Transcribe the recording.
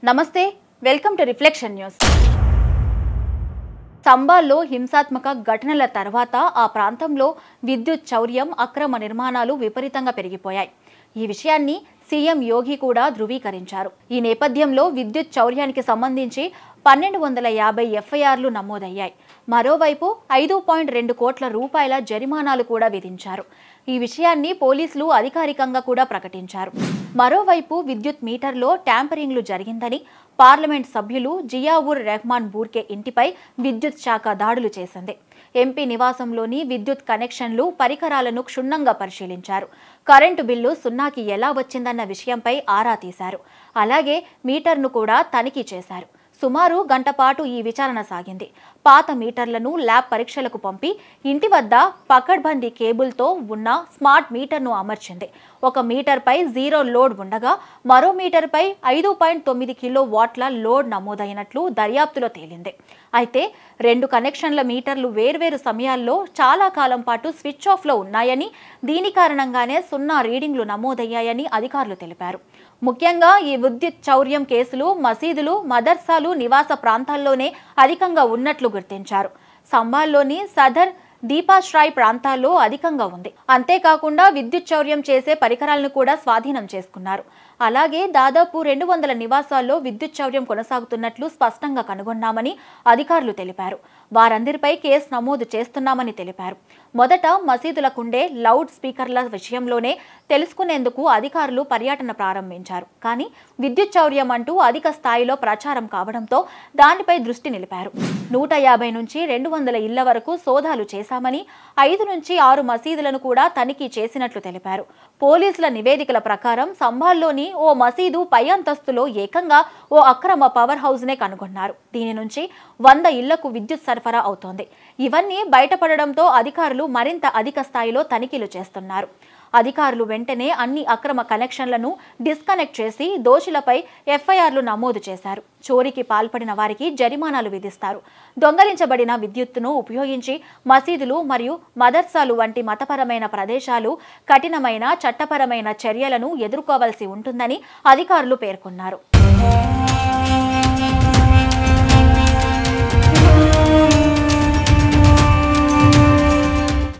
నమస్తే welcome to reflection news. సంబాల్లో హింసాత్మక ఘటనల తర్వాత ఆ ప్రాంతంలో విద్యుత్ చౌర్యం, అక్రమ నిర్మాణాలు విపరీతంగా పెరిగిపోయాయి. ఈ విషయాన్ని సీఎం యోగి కూడా ధృవీకరించారు. ఈ నేపథ్యంలో విద్యుత్ చౌర్యానికి సంబంధించి 1250 ఎఫ్ఐఆర్లు నమోదయ్యాయి. మరోవైపు 5.2 కోట్ల రూపాయల జరిమానాలు కూడా విధించారు. ఈ విషయాన్ని పోలీసులు అధికారికంగా కూడా ప్రకటించారు. మరోవైపు విద్యుత్ మీటర్లో ట్యాంపరింగ్లు జరిగిందని పార్లమెంట్ సభ్యులు జియావుర్ రెహమాన్ బూర్కే ఇంటిపై విద్యుత్ శాఖ దాడులు చేసింది. ఎంపీ నివాసంలోని విద్యుత్ కనెక్షన్లు, పరికరాలను క్షుణ్ణంగా పరిశీలించారు. కరెంటు బిల్లు సున్నాకి ఎలా వచ్చిందన్న విషయంపై ఆరా తీశారు. అలాగే మీటర్ను కూడా తనిఖీ చేశారు. సుమారు గంట పాటు ఈ విచారణ సాగింది. పాత మీటర్లను ల్యాబ్ పరీక్షలకు పంపి ఇంటి వద్ద పకడ్బందీ కేబుల్తో ఉన్న స్మార్ట్ మీటర్ను అమర్చింది. ఒక మీటర్పై 0 లోడ్ ఉండగా మరో మీటర్పై 5.9 కిలో వాట్ల లోడ్ నమోదైనట్లు దర్యాప్తులో తేలింది. అయితే 2 కనెక్షన్ల మీటర్లు వేర్వేరు సమయాల్లో చాలా కాలం పాటు స్విచ్ ఆఫ్లో ఉన్నాయని, దీని కారణంగానే 0 రీడింగ్లు నమోదయ్యాయని అధికారులు తెలిపారు. ముఖ్యంగా ఈ విద్యుత్ చౌర్యం కేసులు మసీదులు, మదర్సాలు, నివాస ప్రాంతాల్లోనే అధికంగా ఉన్నట్లు గుర్తించారు. సంబాల్లోని సదర్, దీపాశ్రాయ్ ప్రాంతాల్లో అధికంగా ఉంది. అంతేకాకుండా విద్యుత్ చౌర్యం చేసే పరికరాలను కూడా స్వాధీనం చేసుకున్నారు. అలాగే దాదాపు 200 నివాసాల్లో విద్యుత్ చౌర్యం కొనసాగుతున్నట్లు స్పష్టంగా కనుగొన్నామని అధికారులు తెలిపారు. వారందరిపై కేసు నమోదు చేస్తున్నామని తెలిపారు. మొదట మసీదులకుండే లౌడ్ స్పీకర్ల విషయంలోనే తెలుసుకునేందుకు అధికారులు పర్యటన ప్రారంభించారు. కానీ విద్యుత్ చౌర్యం అంటూ అధిక స్థాయిలో ప్రచారం కావడంతో దానిపై దృష్టి నిలిపారు. 150 నుంచి 200 ఇళ్ల వరకు సోదాలు చేశామని, 5 నుంచి 6 మసీదులను కూడా తనిఖీ చేసినట్లు తెలిపారు. పోలీసుల నివేదికల ప్రకారం సంబాల్లోని ఓ మసీదు పై అంతస్తులో ఏకంగా ఓ అక్రమ పవర్ హౌస్ నే కనుగొన్నారు. దీని నుంచి 100 ఇళ్లకు విద్యుత్ సరఫరా అవుతోంది. ఇవన్నీ బయటపడడంతో అధికారులు మరింత అధిక స్థాయిలో తనిఖీలు చేస్తున్నారు. అధికారులు వెంటనే అన్ని అక్రమ కనెక్షన్లను డిస్కనెక్ట్ చేసి దోషులపై ఎఫ్ఐఆర్లు నమోదు చేశారు. చోరీకి పాల్పడిన వారికి జరిమానాలు విధిస్తారు. దొంగలించబడిన విద్యుత్తును ఉపయోగించి మసీదులు మరియు మదర్సాలు వంటి మతపరమైన ప్రదేశాలు కఠినమైన చట్టపరమైన చర్యలను ఎదుర్కోవాల్సి ఉంటుందని అధికారులు పేర్కొన్నారు.